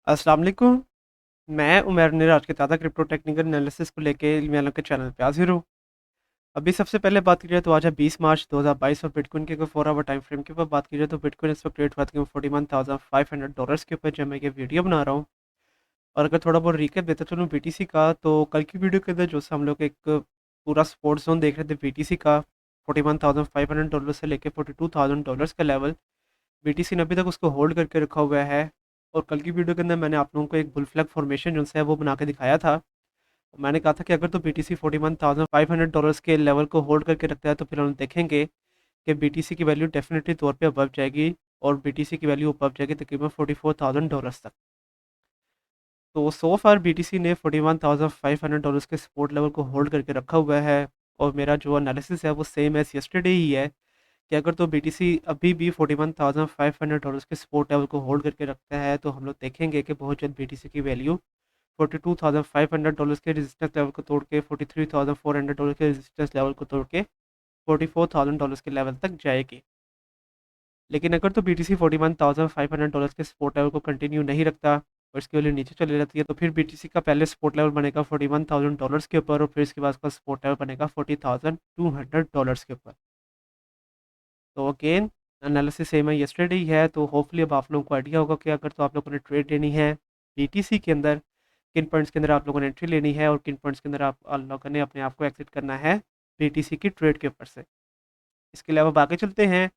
अस्सलाम वालेकुम। मैं उमर ने आज के ताज़ा क्रिप्टो टेक्निकल एनालिसिस को लेके मेरे के चैनल पे हाजिर हूँ। अभी सबसे पहले बात की जाए तो आज है 20 मार्च 2022 और बिटकॉइन के अगर 4 आवर टाइम फ्रेम के ऊपर बात की जाए तो बिटकॉइन इस वक्त रेट हुआ था $41,500 के ऊपर जब मैं ये वीडियो बना रहा हूँ। और अगर थोड़ा बहुत रिकैप देता चलूँ बीटीसी का, तो कल की वीडियो के अंदर जो हम लोग एक पूरा स्पोर्ट्स जोन देख रहे थे बीटीसी का, $41,500 से लेकर $42,000 का लेवल बीटीसी ने अभी तक उसको होल्ड करके रखा हुआ है। और कल की वीडियो के अंदर मैंने आप लोगों को एक बुल फ्लैग फॉर्मेशन जो है वो बना के दिखाया था। मैंने कहा था कि अगर तो बीटीसी $41,500 के लेवल को होल्ड करके रखता है तो फिर हम देखेंगे कि बीटीसी की वैल्यू डेफिनेटली तौर पे अबव जाएगी, और बीटीसी की वैल्यू अबव जाएगी तकरीबन $44,000 तक। तो सो फार बीटीसी ने $41,500 के सपोर्ट लेवल को होल्ड करके रखा हुआ है। और मेरा जो एनालिसिस है वो सेम एज यस्टरडे ही है कि अगर तो बीटीसी अभी भी $41,500 के सपोर्ट लेवल को होल्ड करके रखता है तो हम लोग देखेंगे कि बहुत जल्द बीटीसी की वैल्यू $42,500 के रेजिस्टेंस लेवल को तोड़ के $43,400 के रेजिस्टेंस लेवल को तोड़ के $44,000 के लेवल तक जाएगी। लेकिन अगर तो बीटीसी $41,500 के सपोर्ट लेवल को कंटिन्यू नहीं रखता और इसकी वैल्यू नीचे चली जाती है तो फिर बीटीसी का पहले सपोर्ट लेवल बनेगा $41,000 के ऊपर, और फिर इसके बाद का सपोर्ट लेवल बनेगा $40,200 के ऊपर। तो अगेन एनालिसिस सेम है यस्टरडे ही है, तो होपफुली अब आप लोगों को आइडिया होगा कि अगर तो आप लोगों ने ट्रेड लेनी है बीटीसी के अंदर, किन पॉइंट्स के अंदर आप लोगों ने एंट्री लेनी है और किन पॉइंट्स के अंदर आप लोगों ने अपने आप को एग्जिट करना है बीटीसी की ट्रेड के ऊपर से। इसके अलावा आगे चलते हैं,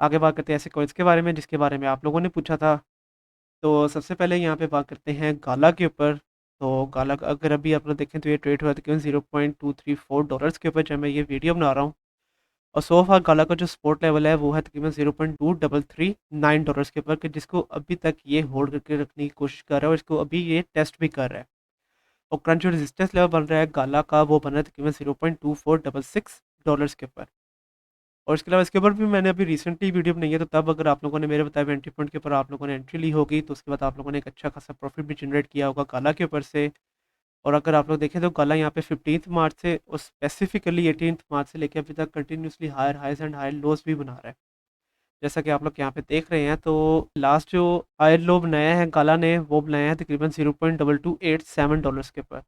आगे बात करते हैं ऐसे कॉइन्स के बारे में जिसके बारे में आप लोगों ने पूछा था। तो सबसे पहले यहाँ पे बात करते हैं गाला के ऊपर। तो गाला अगर अभी आप लोग देखें तो ये ट्रेड हुआ था केवल $0.234 के ऊपर जब मैं ये वीडियो बना रहा हूँ। और सो फार गाला का जो सपोर्ट लेवल है वो है तकरीबन $0.2339 के ऊपर, कि जिसको अभी तक ये होल्ड करके रखने की कोशिश कर रहा है और इसको अभी ये टेस्ट भी कर रहा है। और करंट जो रेजिस्टेंस लेवल बन रहा है गाला का वो बन रहा है तकरीबन $0.2466 के ऊपर। और इसके अलावा इसके ऊपर भी मैंने अभी रिसेंटली वीडियो बनाई है, तो तब अगर आप लोगों ने मेरे बताए एंट्री पॉइंट के ऊपर आप लोगों ने एंट्री ली होगी तो उसके बाद आप लोगों ने एक अच्छा खासा प्रॉफिट भी जनरेट किया होगा गाला के ऊपर से। और अगर आप लोग देखें तो गाला यहाँ पे 15 मार्च से और स्पेसिफिकली 18 मार्च से लेकर अभी तक continuously higher highs and higher lows भी बना रहा है। जैसा कि आप लोग यहाँ पे देख रहे हैं, तो लास्ट जो हायर लो बनाया है गाला ने वो बनाया है तकरीबन $0.2287 के ऊपर।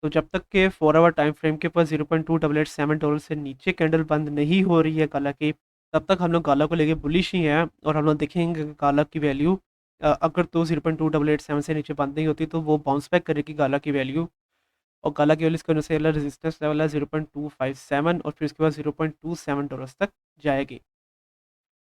तो जब तक के 4 आवर टाइम फ्रेम के ऊपर $0.2887 से नीचे कैंडल बंद नहीं हो रही है गाला की, तब तक हम लोग गाला को लेके बुलिश ही हैं। और हम लोग देखेंगे कि गाला की वैल्यू अगर तो 0.2887 से नीचे बंद नहीं होती तो वो बाउंस बैक करेगी गाला की वैल्यू। और गाला की वैल्यू इसका रेजिस्टेंस लेवल है 0.257, और फिर उसके बाद $0.27 तक जाएगी।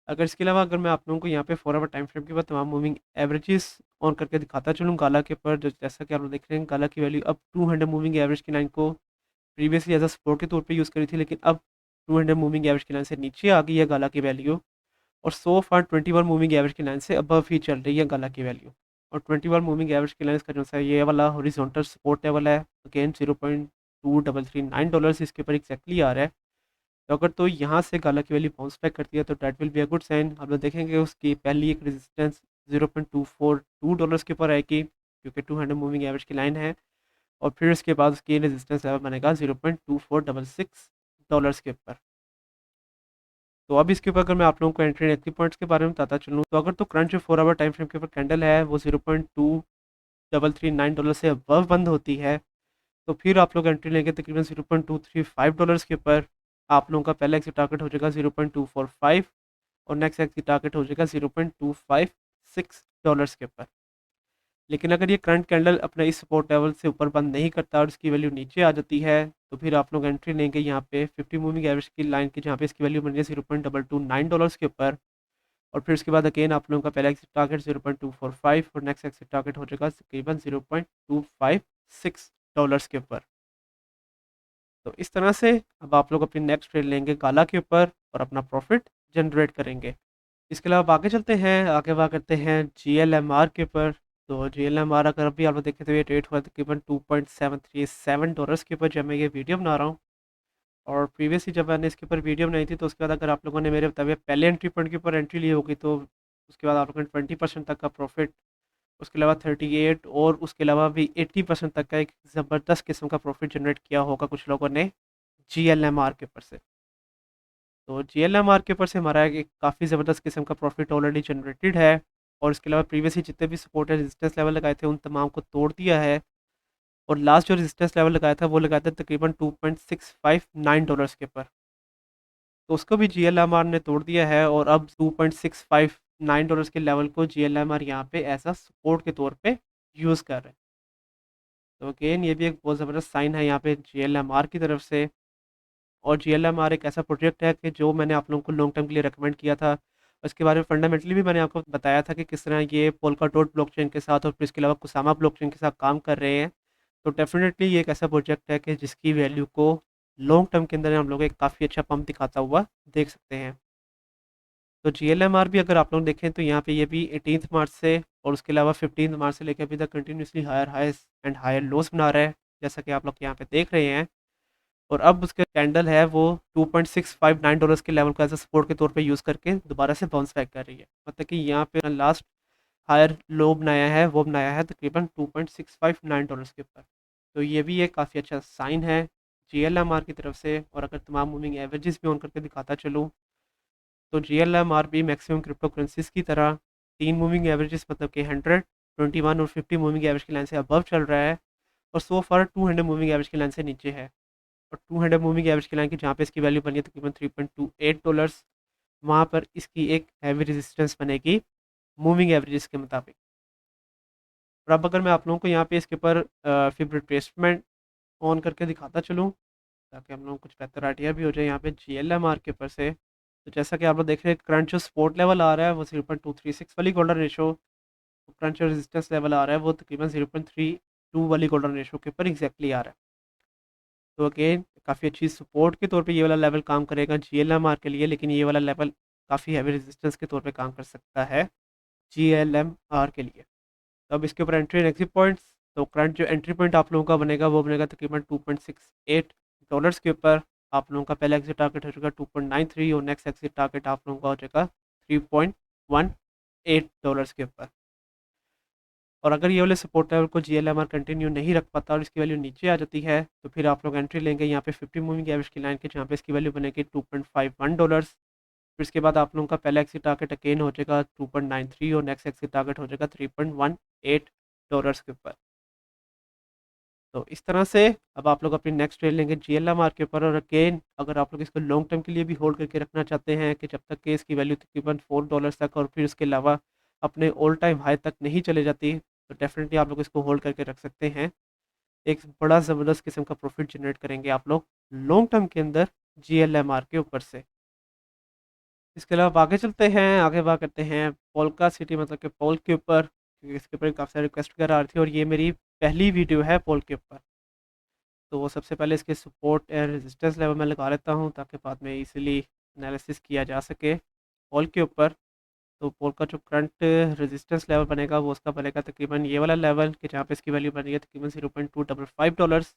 अगर इसके अलावा अगर मैं आप लोगों को यहाँ पे 4 आवर टाइम फ्रेम के बाद तमाम मूविंग एवरेजेस ऑन करके दिखाता चलूँ गाला के ऊपर, जैसा कि आप लोग देख रहे हैं गाला की वैल्यू अब 200 मूविंग एवरेज की लाइन को प्रीवियसली एज अ सपोर्ट के तौर पे यूज़ करी थी, लेकिन अब 200 मूविंग एवरेज की लाइन से नीचे आ गई है गाला की वैल्यू। और सो फार 21 मूविंग एवरेज की लाइन से अबव ही चल रही है गाला की वैल्यू। और 21 मूविंग एवरेज की लाइन का जो सा ये वाला हॉरिजॉन्टल सपोर्ट लेवल है अगेन $0.2339 इसके ऊपर एक्जैक्टली आ रहा है। तो अगर तो यहाँ से गाला की वैल्यू बाउंस बैक करती है तो that will be a good sign. हम लोग देखेंगे उसकी पहली एक रेजिस्टेंस $0.242 के ऊपर आएगी क्योंकि 200 मूविंग एवरेज की लाइन है। और फिर उसके बाद उसकी रेजिस्टेंस लेवल बनेगा $0.2466 के ऊपर। तो अब इसके ऊपर अगर मैं आप लोगों को एंट्री एग्जिट पॉइंट्स के बारे में बताता चलूँ, तो अगर तो करंट जो 4 आवर टाइम फ्रेम के ऊपर कैंडल है वो $0.2339 से अबव बंद होती है, तो फिर आप लोग एंट्री लेंगे तकरीबन $0.235 के ऊपर। आप लोगों का पहला एग्जिट टारगेट हो जाएगा 0.245, और नेक्स्ट एग्जिट टारगेट हो जाएगा $0.256 के ऊपर। लेकिन अगर ये करंट कैंडल अपने इस सपोर्ट लेवल से ऊपर बंद नहीं करता और इसकी वैल्यू नीचे आ जाती है, तो फिर आप लोग एंट्री लेंगे यहाँ पे 50 मूविंग एवरेज की लाइन की, जहाँ पे इसकी वैल्यू बन है $0.229 के ऊपर। और फिर उसके बाद अगेन आप लोगों का पहला एग्जिट टारगेट 0.245 और नेक्स्ट एग्जिट टारगेट हो जाएगा तकरीबन $0.256 के ऊपर। तो इस तरह से अब आप लोग अपनी नेक्स्ट ट्रेड लेंगे गाला के ऊपर और अपना प्रॉफिट जनरेट करेंगे। इसके अलावा आगे चलते हैं, आगे बात करते हैं GLMR के ऊपर। तो GLMR अगर अभी आप लोग देखें तो ये रेट हुआ तकरीबन $2.737 के ऊपर जब मैं ये वीडियो बना रहा हूँ। और प्रीवियसली जब मैंने इसके ऊपर वीडियो बनाई थी तो उसके बाद अगर आप लोगों ने मेरे बताए पहले एंट्री पॉइंट के ऊपर एंट्री ली होगी तो उसके बाद आप लोगों ने 20% तक का प्रॉफिट, उसके अलावा 38 और उसके अलावा भी 80% तक का एक ज़बरदस्त किस्म का प्रॉफिट जनरेट किया होगा कुछ लोगों ने GLMR के ऊपर से। तो GLMR के ऊपर से हमारा एक काफ़ी ज़बरदस्त किस्म का प्रॉफिट ऑलरेडी जनरेटेड है। और इसके अलावा प्रीवियसली जितने भी सपोर्ट एंड रेजिस्टेंस लेवल लगाए थे उन तमाम को तोड़ दिया है। और लास्ट जो रेजिस्टेंस लेवल लगाया था वो लगाया था तकरीबन $2.659 के ऊपर। तो उसको भी GLMR ने तोड़ दिया है और अब $2.659 के लेवल को GLMR यहाँ पे एज अ सपोर्ट के तौर पे यूज़ कर रहे हैं। तो अगेन ये भी एक बहुत ज़बरदस्त साइन है यहाँ पे GLMR की तरफ से। और GLMR एक ऐसा प्रोजेक्ट है कि जो मैंने आप लोगों को लॉन्ग टर्म के लिए रिकमेंड किया था। उसके बारे में फंडामेंटली भी मैंने आपको बताया था कि किस तरह ये पोल्काडॉट ब्लॉकचेन के साथ और फिर इसके अलावा कुसामा ब्लॉकचेन के साथ काम कर रहे हैं। तो डेफिनेटली ये एक ऐसा प्रोजेक्ट है कि जिसकी वैल्यू को लॉन्ग टर्म के अंदर हम लोग एक काफ़ी अच्छा पंप दिखाता हुआ देख सकते हैं। तो GLMR भी अगर आप लोग देखें तो यहाँ पे ये भी 18 मार्च से और उसके अलावा 15 मार्च से लेकर अभी तक continuously higher highs and higher lows बना रहा है, जैसा कि आप लोग यहाँ पे देख रहे हैं। और अब उसका कैंडल है वो $2.659 के लेवल को एज अ सपोर्ट के तौर पे यूज़ करके दोबारा से बाउंस बैक कर रही है। मतलब कि यहाँ पे लास्ट हायर लो बनाया है वो बनाया है तकरीबन $2.659 के ऊपर। तो ये भी एक काफ़ी अच्छा साइन है GLMR की तरफ से। और अगर तमाम मूविंग एवरेजेस भी ऑन करके दिखाता चलूँ तो GLMR भी मैक्सिमम क्रिप्टो करेंसीज की तरह 3 मूविंग एवरेजेस मतलब कि 100, 21 और 50 मूविंग एवरेज की लाइन से अबव चल रहा है। और सो फार 200 मूविंग एवरेज की लाइन से नीचे है। और 200 मूविंग एवरेज की लाइन की जहाँ पे इसकी वैल्यू बनी है तकरीबन $3.28, वहाँ पर इसकी एक हैवी रेजिस्टेंस बनेगी मूविंग एवरेजेस के मुताबिक। और अब अगर मैं आप लोगों को यहाँ पे इसके ऊपर फिब रिट्रेसमेंट ऑन करके दिखाता चलूँ ताकि हम लोगों को कुछ बेहतर आइडिया भी हो जाए यहाँ पे GLMR के ऊपर से। तो जैसा कि आप लोग देख रहे हैं करंट जो सपोर्ट लेवल आ रहा है वो 0.236 वाली गोल्डन रेशो, करंट जो रेजिस्टेंस लेवल आ रहा है वो तकरीबन 0.32 वाली गोल्डन रेशो के ऊपर एग्जैक्टली आ रहा है। तो अगेन काफ़ी अच्छी सपोर्ट के तौर पे ये वाला लेवल काम करेगा GLMR के लिए, लेकिन ये वाला लेवल काफ़ी हैवी रेजिस्टेंस के तौर पे काम कर सकता है GLMR के लिए। तो अब इसके ऊपर एंट्री एंड एग्जिट पॉइंट्स। तो करंट जो एंट्री पॉइंट आप लोगों का बनेगा वो बनेगा तकरीबन $2.68 के ऊपर। आप लोगों का पहला एग्जिट टारगेट हो जाएगा 2.93 और नेक्स्ट एग्जिट टारगेट आप लोगों का हो जाएगा $3.18 के ऊपर। और अगर ये वाले सपोर्ट लेवल को GLMR कंटिन्यू नहीं रख पाता और इसकी वैल्यू नीचे आ जाती है तो फिर आप लोग एंट्री लेंगे यहाँ पे 50 मूविंग एवरेज की लाइन के, जहाँ पे इसकी वैल्यू बनेगी $2.51। फिर इसके बाद आप लोगों का पहला एक्सिट टारगेट अगेन हो जाएगा 2.93 और नेक्स्ट एक्सिट टारगेट हो जाएगा $3.18 के ऊपर। तो इस तरह से अब आप लोग अपनी नेक्स्ट ट्रेड लेंगे GLMR के ऊपर। और अगेन अगर आप लोग इसको लॉन्ग टर्म के लिए भी होल्ड करके रखना चाहते हैं कि जब तक कि इसकी वैल्यू तकरीबन $4 तक और फिर उसके अलावा अपने ऑल टाइम हाई तक नहीं चले जाती, तो डेफिनेटली आप लोग इसको होल्ड करके रख सकते हैं। एक बड़ा ज़बरदस्त किस्म का प्रॉफिट जनरेट करेंगे आप लोग लॉन्ग टर्म के अंदर GLMR के ऊपर से। इसके अलावा आगे चलते हैं, आगे बात करते हैं पोल्का सिटी मतलब कि पोल के ऊपर, क्योंकि इसके ऊपर काफ़ी सारी रिक्वेस्ट वगैरह आ रही थी और ये मेरी पहली वीडियो है पोल के ऊपर। तो वो सबसे पहले इसके सपोर्ट एंड रेजिस्टेंस लेवल में लगा लेता हूँ ताकि बाद में इजीली एनालिसिस किया जा सके पोल के ऊपर। तो पोल का जो करंट रेजिस्टेंस लेवल बनेगा वो उसका बनेगा तकरीबन ये वाला लेवल कि जहाँ पे इसकी वैल्यू बनी है तकरीबन $0.255।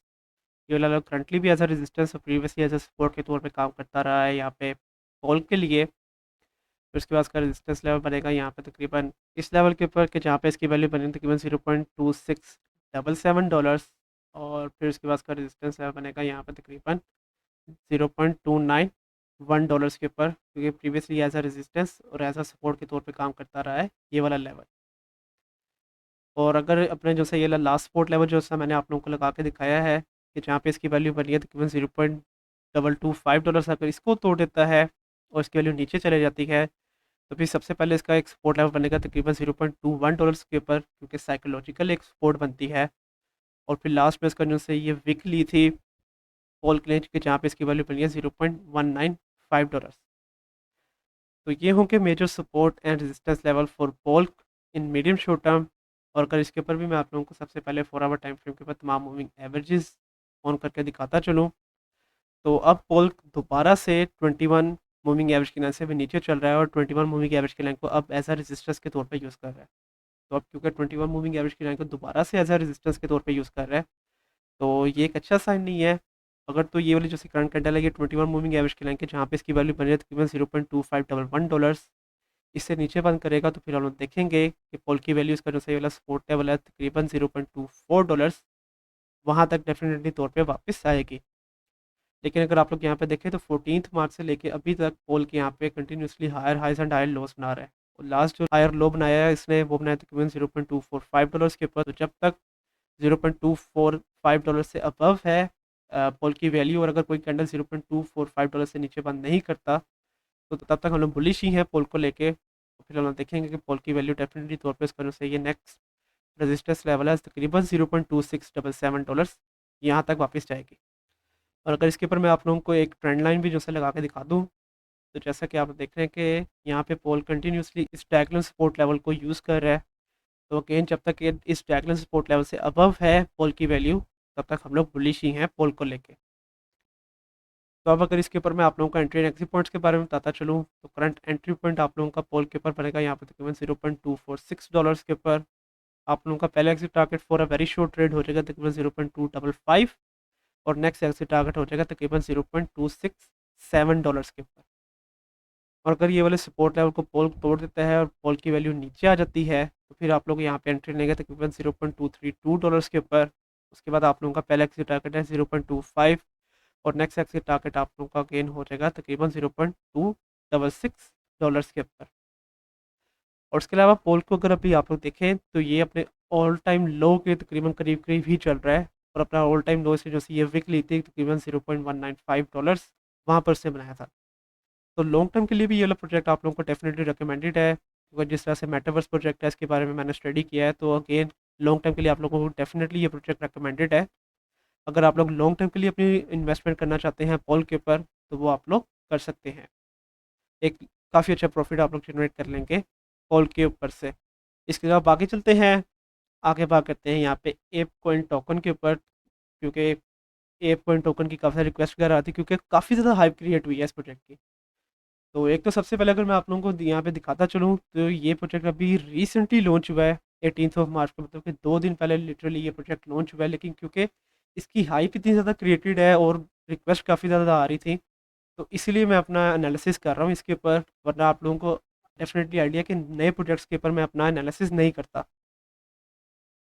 ये वाला लेवल करंटली भी एज अ रेजिस्टेंस और प्रीवियसली एज अ सपोर्ट के तौर पे काम करता रहा है यहाँ पे पोल के लिए। फिर उसके बाद इसका रेजिस्टेंस लेवल बनेगा यहाँ पे तकरीबन इस लेवल के ऊपर कि जहाँ पे इसकी वैल्यू बनी तकरीबन $0.2677। और फिर उसके बाद इसका रेजिस्टेंस लेवल बनेगा यहाँ पे तकरीबन $0.291 के ऊपर, क्योंकि प्रीवियसली एज अ रेजिस्टेंस और एज अ सपोर्ट के तौर पे काम करता रहा है ये वाला लेवल। और अगर अपने जो सा ये लास्ट सपोर्ट लेवल जो सा मैंने आप लोगों को लगा के दिखाया है कि जहाँ पे इसकी वैल्यू बनी है तकरीबन $0.225, अगर इसको तोड़ देता है और इसकी वैल्यू नीचे चले जाती है तो फिर सबसे पहले इसका एक सपोर्ट लेवल बनेगा तकरीबन $0.21 के ऊपर, क्योंकि साइकोलॉजिकल एक सपोर्ट बनती है। और फिर लास्ट में इसका जो से ये वीक ली थी पॉल क्लेंच के, जहाँ पे इसकी वैल्यू बनी है $0.195। तो ये होंगे major support and resistance level for POL in medium short term. और अगर इसके ऊपर भी मैं आप लोगों को सबसे पहले 4 आवर टाइम फ्रेम के ऊपर तमाम मूविंग एवरेजेस ऑन करके दिखाता चलूँ तो अब पॉल दोबारा से 21 मूविंग एवरेज की लाइन से भी नीचे चल रहा है और 21 मूविंग एवरेज की लाइन को अब एज अ रेजिस्टेंस के तौर पे यूज़ कर रहा है। तो अब क्योंकि 21 मूविंग एवरेज की लाइन को दोबारा से एज अ रेजिस्टेंस के तौर पे यूज़ कर रहा है तो ये एक अच्छा साइन नहीं है। अगर तो ये वाली जो करंट कैंडल है ये 21 मूविंग एवरेज की लाइन के जहाँ पे इसकी वैल्यू बनी है तकरीबन $0.2511, इससे नीचे बंद करेगा तो फिर हम लोग देखेंगे कि पॉल की वैल्यू इसका जो सही वाला सपोर्ट लेवल है तकरीबन $0.24, वहाँ तक डेफिनेटली तौर पे वापस आएगी। लेकिन अगर आप लोग यहाँ पे देखें तो 14 मार्च से लेके अभी तक पॉल के यहाँ पे continuously higher highs and higher lows बना रहा है लास्ट जो हायर लो बनाया है इसने वो बनाया तकरीबन $0.245 के ऊपर। तो जब तक $0.245 से अबव है पोल की वैल्यू, और अगर कोई कैंडल $0.245 से नीचे बंद नहीं करता तो तब तक हम लोग बुलिश ही हैं पोल को लेके। तो फिर हम लोग देखेंगे कि पोल की वैल्यू डेफिनेटली तौर पे इसका से ये नेक्स्ट रेजिस्टेंस लेवल है तकरीबन $0.2677, यहाँ तक वापस जाएगी। और अगर इसके ऊपर मैं आप लोगों को एक ट्रेंड लाइन भी जो से लगा के दिखा दूँ, तो जैसा कि आप देख रहे हैं कि यहाँ पे पोल कंटिन्यूसली इस डायगोनल सपोर्ट लेवल को यूज़ कर रहा है। तो अगेन जब तक ये इस डायगोनल सपोर्ट लेवल से अबव है पोल की वैल्यू, तब तक हम लोग बुलिश ही हैं पोल को लेके। तो अब अगर इसके ऊपर मैं आप लोगों को एंट्री एंड एग्जिट पॉइंट्स के बारे में बताता चलूँ, तो करंट एंट्री पॉइंट आप लोगों का पोल के ऊपर बनेगा यहाँ पे तकरीबन $0.246 के ऊपर। आप लोगों का पहला exit target for a very short trade हो जाएगा तकरीबन 0.255, और नेक्स्ट एग्जिट टारगेट हो जाएगा तकरीबन $0.267 के ऊपर। और अगर ये वाले सपोर्ट लेवल को पोल तोड़ देता है और पोल की वैल्यू नीचे आ जाती है, तो फिर आप लोग यहाँ पे एंट्री लेंगे तकरीबन $0.232 के ऊपर। उसके बाद आप लोगों का पहला एग्जिट टारगेट है 0.25, और नेक्स्ट एग्जिट टारगेट आप लोगों का गेन हो जाएगा तकरीबन $0.266 के ऊपर। और उसके अलावा पोल को अगर अभी आप लोग देखें तो ये अपने ऑल टाइम लो के तकरीबन करीब करीब ही चल रहा है, और अपना ऑल टाइम लो से जो सी ये विक ली थी तकरीबन $0.195, वहाँ पर से बनाया था। तो लॉन्ग टर्म के लिए भी ये वाला प्रोजेक्ट आप लोगों को डेफिनेटली रिकमेंडेड है, क्योंकि जिस तरह से मेटावर्स प्रोजेक्ट है इसके बारे में मैंने स्टडी किया है। तो अगेन लॉन्ग टर्म के लिए आप लोगों को डेफिनेटली ये प्रोजेक्ट रिकमेंडेड है। अगर आप लोग लॉन्ग टर्म के लिए अपनी इन्वेस्टमेंट करना चाहते हैं पोल के ऊपर, तो वो आप लोग कर सकते हैं। एक काफ़ी अच्छा प्रॉफिट आप लोग जनरेट कर लेंगे पोल के ऊपर से। इसके अलावा आगे चलते हैं, आगे बात करते हैं यहाँ पे एप कॉइन टोकन के ऊपर, क्योंकि एप कॉइन टोकन की काफ़ी सारी रिक्वेस्ट वगैरह आती है, क्योंकि काफ़ी ज़्यादा हाइप क्रिएट हुई है इस प्रोजेक्ट की। तो एक तो सबसे पहले अगर मैं आप लोगों को यहाँ पे दिखाता चलूँ, तो ये प्रोजेक्ट अभी रिसेंटली लॉन्च हुआ है 18 मार्च को, मतलब कि 2 दिन पहले लिटरली ये प्रोजेक्ट लॉन्च हुआ है। लेकिन क्योंकि इसकी हाइप इतनी ज़्यादा क्रिएटेड है और रिक्वेस्ट काफ़ी ज़्यादा आ रही थी, तो इसीलिए मैं अपना एनालिसिस कर रहा हूँ इसके ऊपर। वरना आप लोगों को डेफिनेटली आइडिया कि नए प्रोजेक्ट्स के ऊपर मैं अपना एनालिसिस नहीं करता।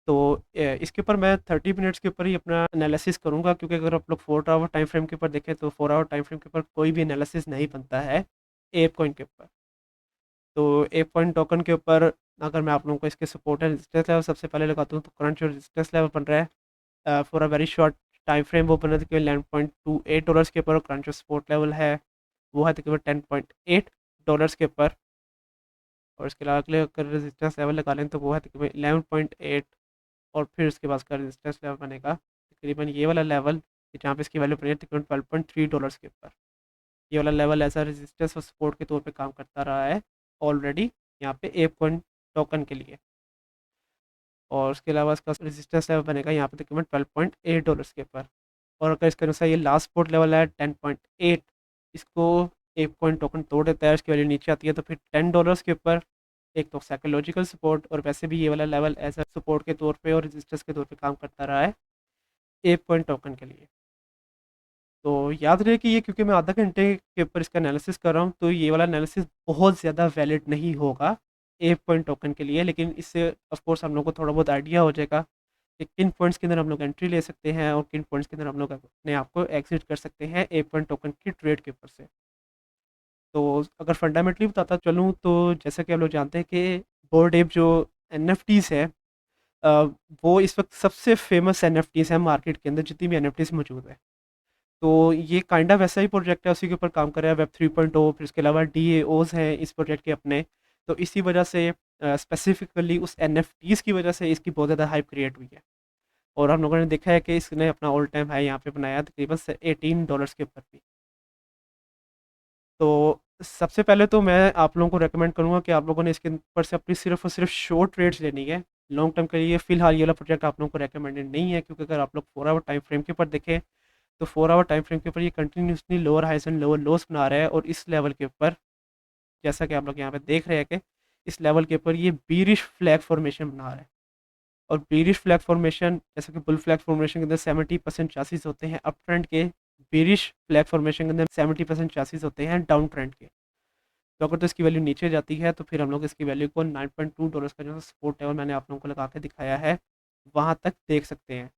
तो इसके ऊपर मैं 30 मिनट्स के ऊपर ही अपना एनालिसिस करूँगा, क्योंकि अगर आप लोग 4 आवर टाइम फ्रेम के ऊपर देखें तो 4 आवर टाइम फ्रेम के ऊपर कोई भी एनालिसिस नहीं बनता है एप कॉइन के ऊपर। तो एप कॉइन टोकन के ऊपर अगर मैं आप लोगों को इसके सपोर्ट एंड रेजिस्टेंस लेवल सबसे पहले लगाता हूँ, तो करंट जो रेजिस्टेंस लेवल बन रहा है for a very short time frame, वो बन रहा है तकरीबन $11.28 के ऊपर। और करंट जो सपोर्ट लेवल है वो है तकरीबन $10.8 के ऊपर। और इसके अलावा अगले अगर रेजिस्टेंस लेवल लगा लें तो वो है तकरीबन 11.8, और फिर उसके बाद का रेजिस्टेंस लेवल बनेगा तकरीबन ये वाला लेवल, जहाँ पे इसकी वैल्यू बनी है तकरीबन $12.3 के ऊपर। ये वाला लेवल ऐसा रेजिस्टेंस और सपोर्ट के तौर पे काम करता रहा है ऑलरेडी यहाँ पे एप कॉइन टोकन के लिए। और उसके अलावा इसका रेजिस्टेंस लेवल बनेगा यहाँ पे तकरीबन $12.8 के ऊपर। और अगर इसके अनुसार ये लास्ट सपोर्ट लेवल है 10.8, इसको एप कॉइन टोकन तोड़ देता है, इसकी वैल्यू नीचे आती है, तो फिर $10 के ऊपर एक तो साइकोलॉजिकल सपोर्ट, और वैसे भी ये वाला लेवल एज अ सपोर्ट के तौर पे और रेजिस्टेंस के तौर पे काम करता रहा है एप कॉइन टोकन के लिए। तो याद रहे कि ये क्योंकि मैं आधा घंटे के ऊपर इसका एनालिसिस कर रहा हूँ, तो ये वाला एनालिसिस बहुत ज़्यादा वैलिड नहीं होगा एप पॉइंट टोकन के लिए। लेकिन इससे ऑफ कोर्स हम लोग को थोड़ा बहुत आइडिया हो जाएगा कि किन पॉइंट्स के अंदर हम लोग एंट्री ले सकते हैं और किन पॉइंट्स के अंदर हम लोग अपने आप को एग्जिट कर सकते हैं एप पॉइंट टोकन की ट्रेड के ऊपर से। तो अगर फंडामेंटली बताता चलूँ, तो जैसा कि हम लोग जानते हैं कि बोर्ड एप जो NFTs है, अ, वो इस वक्त सबसे फेमस NFTs है मार्केट के अंदर, जितनी भी NFTs मौजूद है। तो ये काइंडा वैसा ही प्रोजेक्ट है, उसी के ऊपर काम कर रहा है वेब 3.0। फिर उसके अलावा DAOs हैं इस प्रोजेक्ट के अपने। तो इसी वजह से स्पेसिफिकली उस NFTs की वजह से इसकी बहुत ज़्यादा हाइप क्रिएट हुई है। और हम लोगों ने देखा है कि इसने अपना ऑल टाइम हाई यहाँ पे बनाया तकरीबन $18 के ऊपर भी। तो सबसे पहले तो मैं आप लोगों को रेकमेंड करूँगा कि आप लोगों ने इसके ऊपर से अपनी सिर्फ और सिर्फ शॉर्ट ट्रेड्स लेनी है। लॉन्ग टर्म के लिए फ़िलहाल ये वाला प्रोजेक्ट आप लोगों को रेकमेंडेड नहीं है, क्योंकि अगर आप लोग 4 आवर टाइम फ्रेम के ऊपर देखें, तो 4 आवर टाइम फ्रेम के ऊपर ये continuously lower highs and lower lows बना रहा है। और इस लेवल के ऊपर जैसा कि आप लोग यहाँ पे देख रहे हैं कि इस लेवल के ऊपर ये बीरिश फ्लैग फॉर्मेशन बना रहा है। और बीरिश फ्लैग फॉर्मेशन, जैसा कि बुल फ्लैग फॉर्मेशन के अंदर 70% चांसेस होते हैं अप ट्रेंड के, बीरिश फ्लैग फॉर्मेशन के अंदर 70% चांसेस होते हैं डाउन ट्रेंड के। तो अगर तो इसकी वैल्यू नीचे जाती है, तो फिर हम लोग इसकी वैल्यू को $9.2 का जो सपोर्ट लेवल मैंने आप लोगों को लगा के दिखाया है, वहाँ तक देख सकते हैं।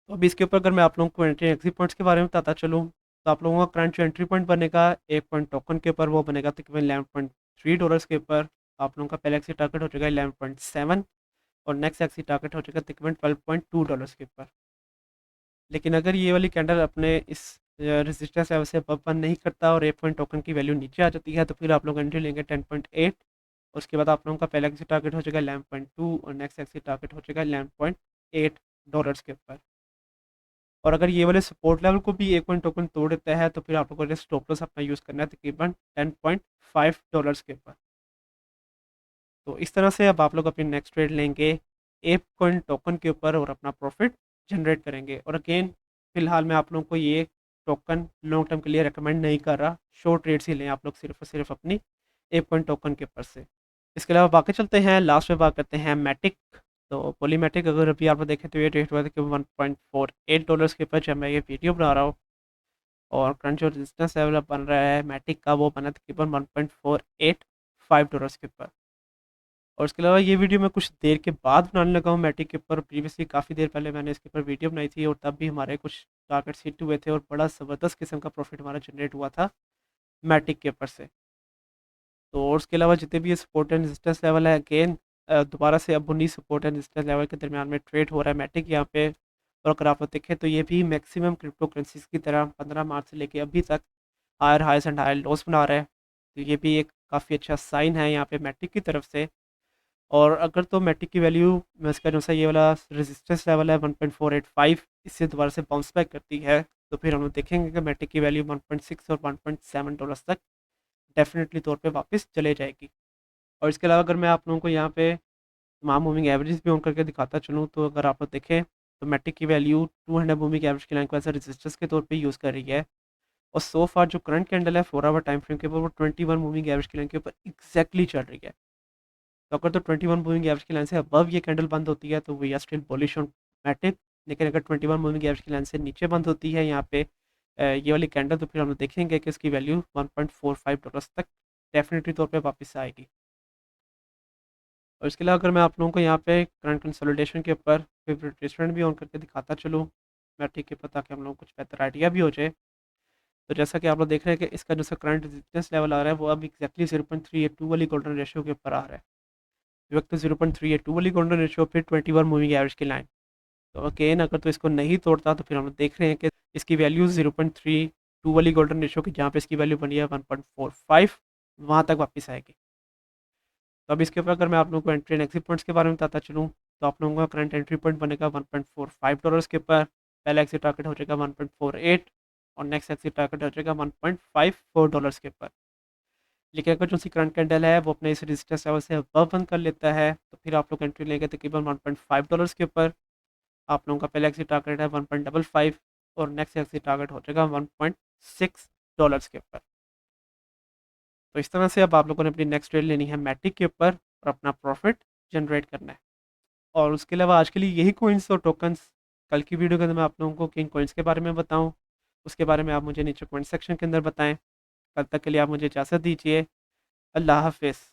तो अभी इसके ऊपर अगर मैं आप लोगों को एंट्री एग्जिट पॉइंट्स के बारे में बताता चलूँ, तो आप लोगों का करंट जो एंट्री पॉइंट बनेगा एक पॉइंट टोकन के ऊपर, वो बनेगा तकरीबन $11.3 के ऊपर। आप लोगों का पहला एक्सी टारगेट हो जाएगा 11.7 और नेक्स्ट एक्सी टारगेट हो जाएगा तकरीबन 12.2 डॉलर्स के ऊपर। लेकिन अगर ये वाली कैंडल अपने इस रेजिस्टेंस लेवल से अबव बंद नहीं करता और 1 पॉइंट टोकन की वैल्यू नीचे आ जाती है तो फिर आप लोग एंट्री लेंगे 10.8। उसके बाद आप लोगों का पहला एक्सी टारगेट हो जाएगा 11.2 और नेक्स्ट एक्सी टारगेट हो जाएगा 11.8 डॉलर्स के ऊपर। और अगर ये वाले सपोर्ट लेवल को भी 1 पॉइंट टोकन तोड़ देता है तो फिर आप लोगों को स्टॉप लॉस अपना यूज़ करना है तकरीबन 10.5 डॉलर्स के ऊपर। तो इस तरह से अब आप लोग अपनी नेक्स्ट ट्रेड लेंगे एप कॉइन टोकन के ऊपर और अपना प्रॉफिट जनरेट करेंगे। और अगेन फिलहाल मैं आप लोगों को ये टोकन लॉन्ग टर्म के लिए रिकमेंड नहीं कर रहा, शॉर्ट ट्रेड्स ही लें आप लोग सिर्फ और सिर्फ अपनी एप कॉइन टोकन के ऊपर से। इसके अलावा बाकी चलते हैं लास्ट में बात करते हैं मैटिक। तो पॉलीमेटिक अगर अभी आप देखें तो ये रेट हुआ था कि 1.48 डॉलर्स के ऊपर जब मैं ये वीडियो बना रहा हूँ। और करंट जो रेजिस्टेंस लेवल बन रहा है मैटिक का वो बना तकरीबन 1.485 डॉलर्स के ऊपर। और इसके अलावा ये वीडियो मैं कुछ देर के बाद बनाने लगा हूँ मैटिक के ऊपर। प्रीवियसली काफ़ी देर पहले मैंने इसके ऊपर वीडियो बनाई थी और तब भी हमारे कुछ टारगेट्स हिट हुए थे और बड़ा ज़बरदस्त किस्म का प्रॉफिट हमारा जनरेट हुआ था मैटिक के ऊपर से। तो और उसके अलावा जितने भी ये सपोर्ट एंड रेजिस्टेंस लेवल है अगेन दोबारा से अब उन्हीं सपोर्ट एंड रेजिस्टेंस लेवल के दरमियान में ट्रेड हो रहा है मैटिक यहाँ पे। और अगर आप देखें तो ये भी मैक्सिमम क्रिप्टो करेंसीज की तरह 15 मार्च से लेके अभी तक हायर हाइस एंड हायर लोस बना रहा है। तो ये भी एक काफ़ी अच्छा साइन है यहाँ पे मैटिक की तरफ से। और अगर तो मैटिक की वैल्यू मैं इसका जो सा ये वाला रेजिस्टेंस लेवल है 1.485 इससे दोबारा से बाउंस बैक करती है तो फिर हम लोग देखेंगे कि मैटिक की वैल्यू 1.6 और 1.7 डॉलर्स तक डेफिनेटली तौर पे वापस चले जाएगी। और इसके अलावा अगर मैं आप लोगों को यहाँ पे तमाम मूविंग एवरेज भी ऑन करके दिखाता चलूँ तो अगर आप लोग देखें तो मैटिक की वैल्यू 200 मूविंग एवरेज की लाइन को एज रेजिस्टेंस के तौर पे यूज़ कर रही है। और सो फार जो करंट कैंडल है 4 आवर टाइम फ्रेम के ऊपर वो 21 मूविंग एवरेज की लाइन के ऊपर एग्जैक्टली चल रही है। तो अगर तो 21 मूविंग एवरेज की लाइन से अबव ये कैंडल बंद होती है तो we are still bullish on Matic. लेकिन अगर 21 मूविंग एवरेज की लाइन से नीचे बंद होती है यहाँ पे ये वाली कैंडल तो फिर हम लोग देखेंगे कि इसकी वैल्यू 1.45 डॉलर्स तक डेफिनेटली तौर पे वापस आएगी। और इसके अलावा अगर मैं आप लोगों को यहाँ पे करंट कंसोलिडेशन के ऊपर फेवरेट रेस्टोरेंट भी ऑन करके दिखाता चलूँ मैटिक के ऊपर ताकि हम लोग कुछ बेहतर आइडिया भी हो जाए। तो जैसा कि आप लोग देख रहे हैं कि इसका जो सा करंट रेजिस्टेंस लेवल आ रहा है वो अब एक्जैक्टली 0.382 वाली गोल्डन रेशियो के ऊपर आ रहा है। इस वक्त 0.382 वाली गोल्डन रेशियो फिर 21 मूविंग एवरेज की लाइन। तो अगेन अगर तो इसको नहीं तोड़ता तो फिर हम लोग देख रहे हैं कि इसकी वैल्यू 0.32 वाली गोल्डन रेशियो की जहाँ पे इसकी वैल्यू बनी है 1.45 वहाँ तक वापस आएगी। तो अब इसके ऊपर अगर मैं आप लोगों को एंट्री एंड एग्जिट पॉइंट्स के बारे में बताता चलूँ तो आप लोगों का करंट एंट्री पॉइंट बनेगा 1.45 डॉलर्स के ऊपर। पहला एग्जिट टारगेट हो जाएगा 1.48 और नेक्स्ट एग्जिट टारगेट हो जाएगा 1.54 डॉलर्स के ऊपर। लेकिन अगर जो सी करंट कैंडल है वो अपने इस रेजिस्टेंस लेवल से अबव बंद कर लेता है तो फिर आप लोग एंट्री लेंगे तकरीबन 1.5 डॉलर्स के ऊपर। आप लोगों का पहला एग्जिट टारगेट है 1.55 और नेक्स्ट एग्जिट टारगेट हो जाएगा 1.6 डॉलर्स के ऊपर। तो इस तरह से अब आप लोगों ने अपनी नेक्स्ट ट्रेड लेनी है मैटिक के ऊपर और अपना प्रॉफिट जनरेट करना है। और उसके अलावा आज के लिए यही कॉइन्स और टोकन्स। कल की वीडियो के अंदर मैं आप लोगों को किन कॉइन्स के बारे में बताऊं उसके बारे में आप मुझे नीचे कमेंट सेक्शन के अंदर बताएं। कल तक के लिए आप मुझे इजाज़त दीजिए। अल्लाह हाफिज़।